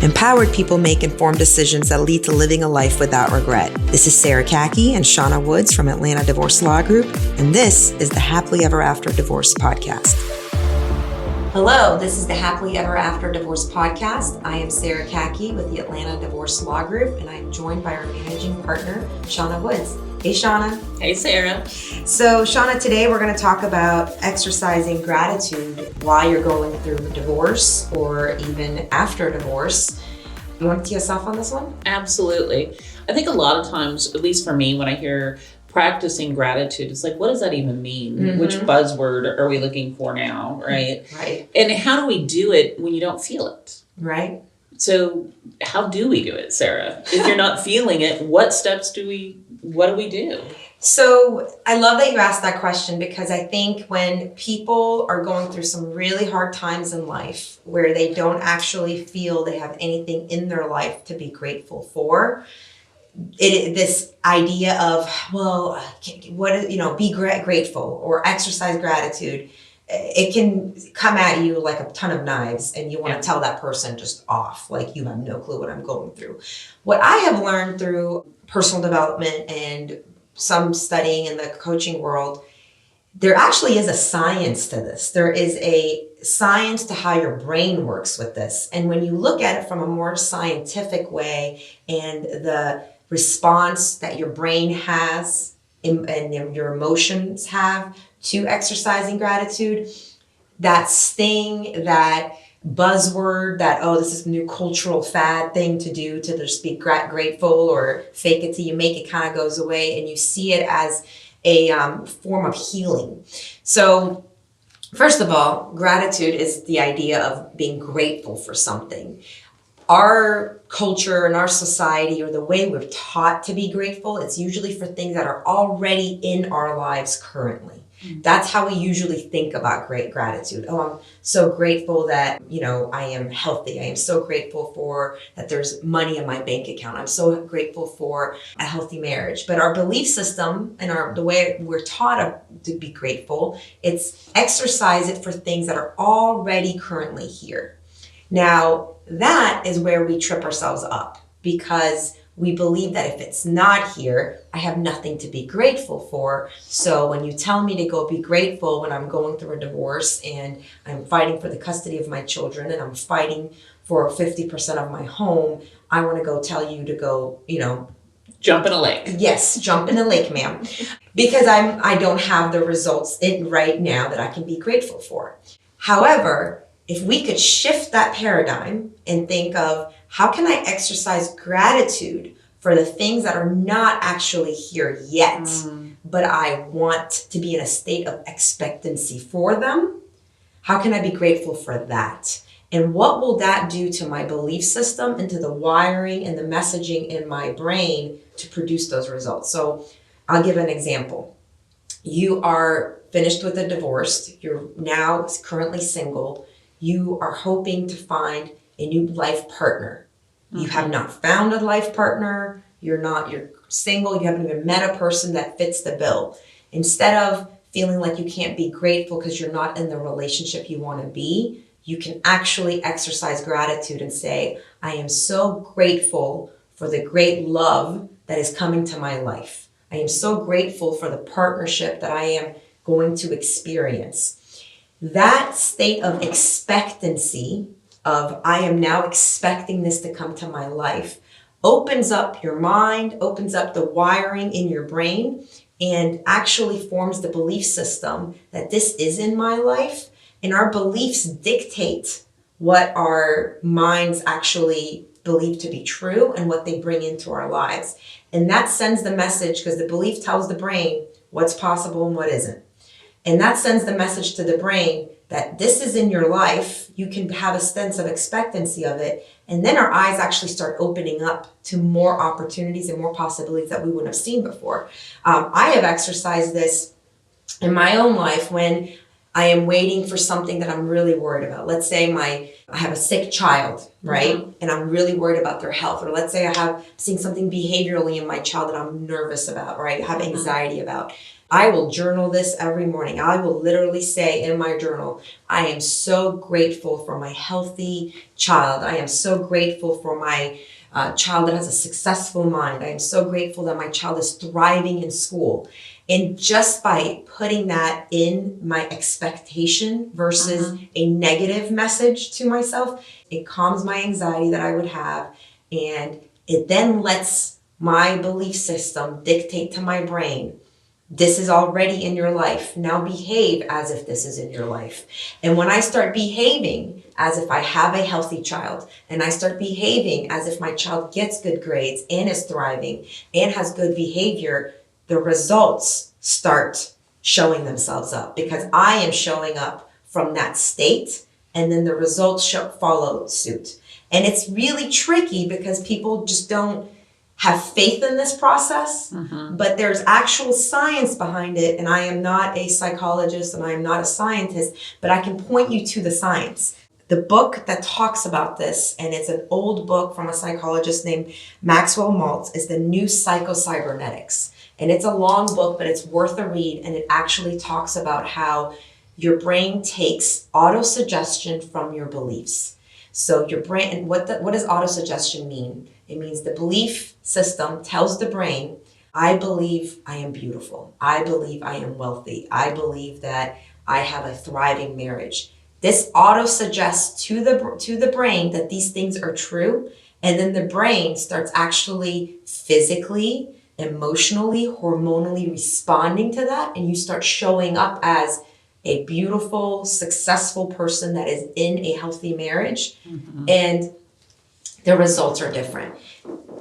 Empowered people make informed decisions that lead to living a life without regret. This is Sarah Kaki and Shauna Woods from Atlanta Divorce Law Group, and this is the Happily Ever After Divorce Podcast. Hello, this is the Happily Ever After Divorce Podcast. I am Sarah Kaki with the Atlanta Divorce Law Group, and I am joined by our managing partner, Shauna Woods. Hey, Shauna. Hey, Sarah. So, Shauna, today we're going to talk about exercising gratitude while you're going through divorce or even after divorce. You want to tee us off on this one? Absolutely. I think a lot of times, at least for me, when I hear practicing gratitude, it's like, what does that even mean? Mm-hmm. Which buzzword are we looking for now, right? Right. And how do we do it when you don't feel it? Right. So how do we do it, Sarah? If you're not feeling it, what do we do? So I love that you asked that question, because I think when people are going through some really hard times in life where they don't actually feel they have anything in their life to be grateful for, this idea of, be grateful or exercise gratitude, it can come at you like a ton of knives, and you want to tell that person just off, like you have no clue what I'm going through. What I have learned through personal development and some studying in the coaching world, there actually is a science to this. There is a science to how your brain works with this. And when you look at it from a more scientific way, and the response that your brain has and your emotions have to exercising gratitude, that sting, that buzzword, that, this is a new cultural fad thing to do, to just be grateful or fake it till you make it, kind of goes away, and you see it as a form of healing. So first of all, gratitude is the idea of being grateful for something. Our culture and our society, or the way we're taught to be grateful, it's usually for things that are already in our lives currently. Mm-hmm. That's how we usually think about great gratitude. I'm so grateful that, I am healthy. I am so grateful for that there's money in my bank account. I'm so grateful for a healthy marriage. But our belief system and the way we're taught to be grateful, it's exercise it for things that are already currently here. Now, that is where we trip ourselves up, because we believe that if it's not here, I have nothing to be grateful for. So when you tell me to go be grateful when I'm going through a divorce and I'm fighting for the custody of my children and I'm fighting for 50% of my home, I want to go tell you to go, jump in a lake. Yes, jump in a lake, ma'am. Because I don't have the results right now that I can be grateful for. However, if we could shift that paradigm and think of, how can I exercise gratitude for the things that are not actually here yet, but I want to be in a state of expectancy for them? How can I be grateful for that? And what will that do to my belief system and to the wiring and the messaging in my brain to produce those results? So I'll give an example. You are finished with a divorce. You're now currently single. You are hoping to find a new life partner. You have not found a life partner. You're single. You haven't even met a person that fits the bill. Instead of feeling like you can't be grateful because you're not in the relationship you want to be, you can actually exercise gratitude and say, I am so grateful for the great love that is coming to my life. I am so grateful for the partnership that I am going to experience. That state of expectancy, of I am now expecting this to come to my life, opens up your mind, opens up the wiring in your brain, and actually forms the belief system that this is in my life. And our beliefs dictate what our minds actually believe to be true and what they bring into our lives. And that sends the message, because the belief tells the brain what's possible and what isn't. And that sends the message to the brain that this is in your life. You can have a sense of expectancy of it. And then our eyes actually start opening up to more opportunities and more possibilities that we wouldn't have seen before. I have exercised this in my own life when I am waiting for something that I'm really worried about. Let's say I have a sick child, right? Mm-hmm. And I'm really worried about their health. Or let's say I have seen something behaviorally in my child that I'm nervous about, or I have anxiety about. I will journal this every morning. I will literally say in my journal, I am so grateful for my healthy child. I am so grateful for my child that has a successful mind. I am so grateful that my child is thriving in school. And just by putting that in my expectation versus a negative message to myself, it calms my anxiety that I would have. And it then lets my belief system dictate to my brain, this is already in your life. Now behave as if this is in your life. And when I start behaving as if I have a healthy child, and I start behaving as if my child gets good grades and is thriving and has good behavior, the results start showing themselves up because I am showing up from that state, and then the results follow suit. And it's really tricky because people just don't have faith in this process, but there's actual science behind it. And I am not a psychologist and I am not a scientist, but I can point you to the science. The book that talks about this, and it's an old book from a psychologist named Maxwell Maltz, is The New Psycho-Cybernetics. And it's a long book, but it's worth a read. And it actually talks about how your brain takes auto-suggestion from your beliefs. So your brain, and what does auto-suggestion mean? It means the belief system tells the brain, I believe I am beautiful. I believe I am wealthy. I believe that I have a thriving marriage. This auto-suggests to the brain that these things are true. And then the brain starts actually physically, emotionally, hormonally responding to that. And you start showing up as a beautiful, successful person that is in a healthy marriage. And the results are different.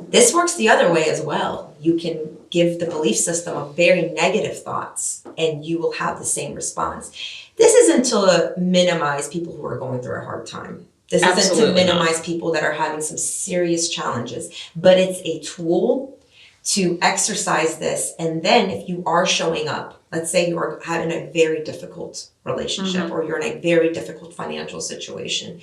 This works the other way as well. You can give the belief system a very negative thoughts and you will have the same response. This isn't to minimize people who are going through a hard time. This isn't to minimize people that are having some serious challenges, but it's a tool to exercise this. And then if you are showing up, let's say you are having a very difficult relationship or you're in a very difficult financial situation,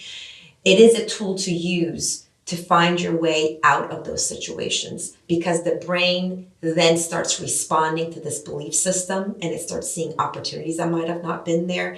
it is a tool to use to find your way out of those situations, because the brain then starts responding to this belief system and it starts seeing opportunities that might have not been there,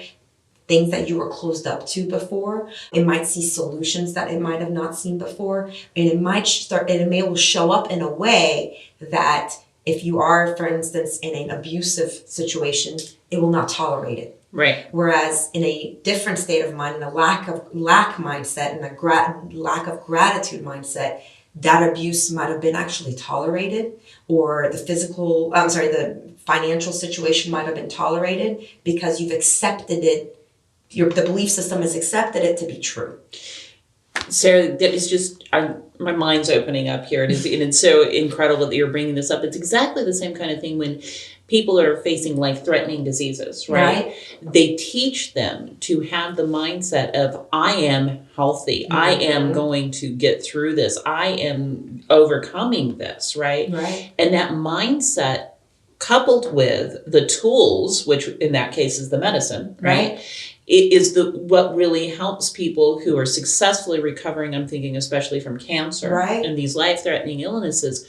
things that you were closed up to before. It might see solutions that it might have not seen before. And it might will show up in a way that if you are, for instance, in an abusive situation, it will not tolerate it. Right. Whereas in a different state of mind, in a lack mindset and a lack of gratitude mindset, that abuse might have been actually tolerated, or the financial situation might have been tolerated because you've accepted it. The belief system has accepted it to be true. Sarah, that is just, my mind's opening up here. And it's so incredible that you're bringing this up. It's exactly the same kind of thing when people are facing life-threatening diseases, right? They teach them to have the mindset of, I am healthy. I am going to get through this. I am overcoming this, right? And that mindset coupled with the tools, which in that case is the medicine, right? It is what really helps people who are successfully recovering, I'm thinking especially from cancer and these life-threatening illnesses,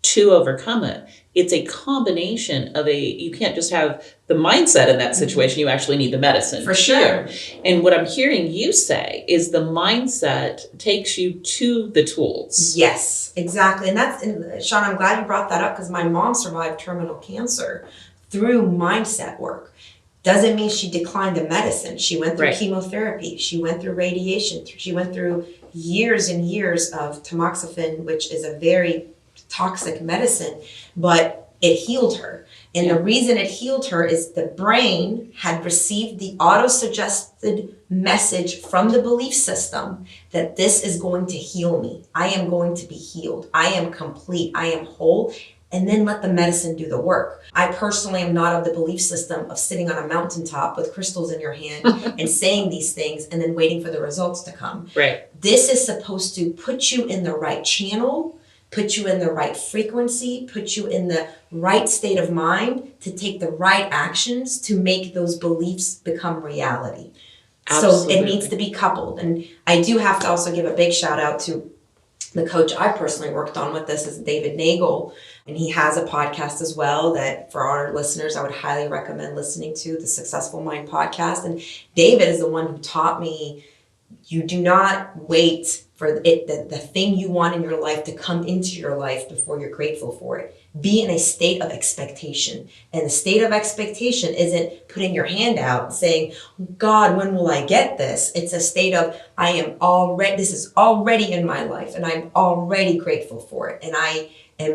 to overcome it. It's a combination of you can't just have the mindset in that situation, you actually need the medicine. For sure. And what I'm hearing you say is the mindset takes you to the tools. Yes, exactly. And Sean, I'm glad you brought that up, because my mom survived terminal cancer through mindset work. Doesn't mean she declined the medicine. She went through chemotherapy. She went through radiation. She went through years and years of tamoxifen, which is a very toxic medicine, but it healed her. And the reason it healed her is the brain had received the auto-suggested message from the belief system that this is going to heal me. I am going to be healed. I am complete. I am whole. And then let the medicine do the work. I personally am not of the belief system of sitting on a mountaintop with crystals in your hand and saying these things and then waiting for the results to come. This is supposed to put you in the right channel, put you in the right frequency, put you in the right state of mind to take the right actions to make those beliefs become reality. So it needs to be coupled. And I do have to also give a big shout out to the coach I personally worked on with this, is David Nagel. And he has a podcast as well that for our listeners, I would highly recommend listening to, the Successful Mind podcast. And David is the one who taught me, you do not wait for the thing you want in your life to come into your life before you're grateful for it. Be in a state of expectation. And the state of expectation isn't putting your hand out and saying, God, when will I get this? It's a state of, this is already in my life and I'm already grateful for it. And I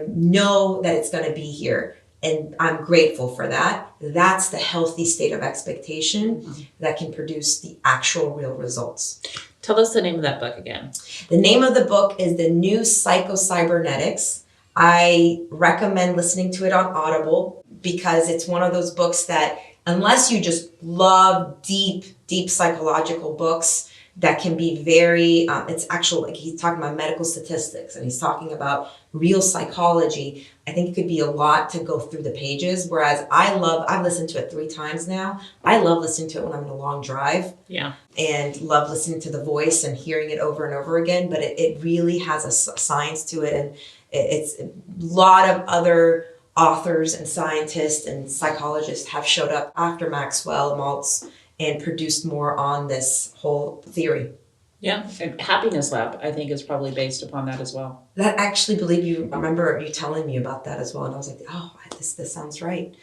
know that it's going to be here. And I'm grateful for that. That's the healthy state of expectation that can produce the actual real results. Tell us the name of that book again. The name of the book is The New Psycho-Cybernetics. I recommend listening to it on Audible because it's one of those books that, unless you just love deep psychological books, that can be very, it's actual, like he's talking about medical statistics and he's talking about real psychology. I think it could be a lot to go through the pages. Whereas I've listened to it 3 times now. I love listening to it when I'm in a long drive. Yeah. And love listening to the voice and hearing it over and over again. But it really has a science to it. And it's a lot of other authors and scientists and psychologists have showed up after Maxwell Maltz and produced more on this whole theory. Yeah, and Happiness Lab, I think, is probably based upon that as well. That actually, remember you telling me about that as well, and I was like, oh, this sounds right.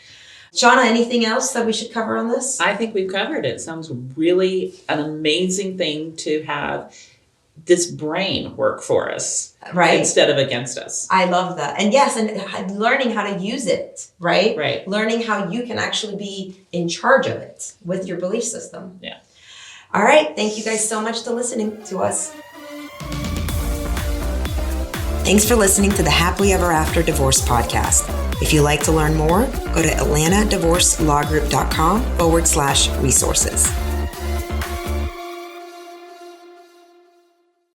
Shauna, anything else that we should cover on this? I think we've covered it. Sounds really an amazing thing to have this brain work for us, right, instead of against us. I love that. And yes, and learning how to use it, right? Right. Learning how you can actually be in charge of it with your belief system. Yeah. All right. Thank you guys so much for listening to us. Thanks for listening to the Happily Ever After Divorce podcast. If you'd like to learn more, go to AtlantaDivorceLawGroup.com/resources.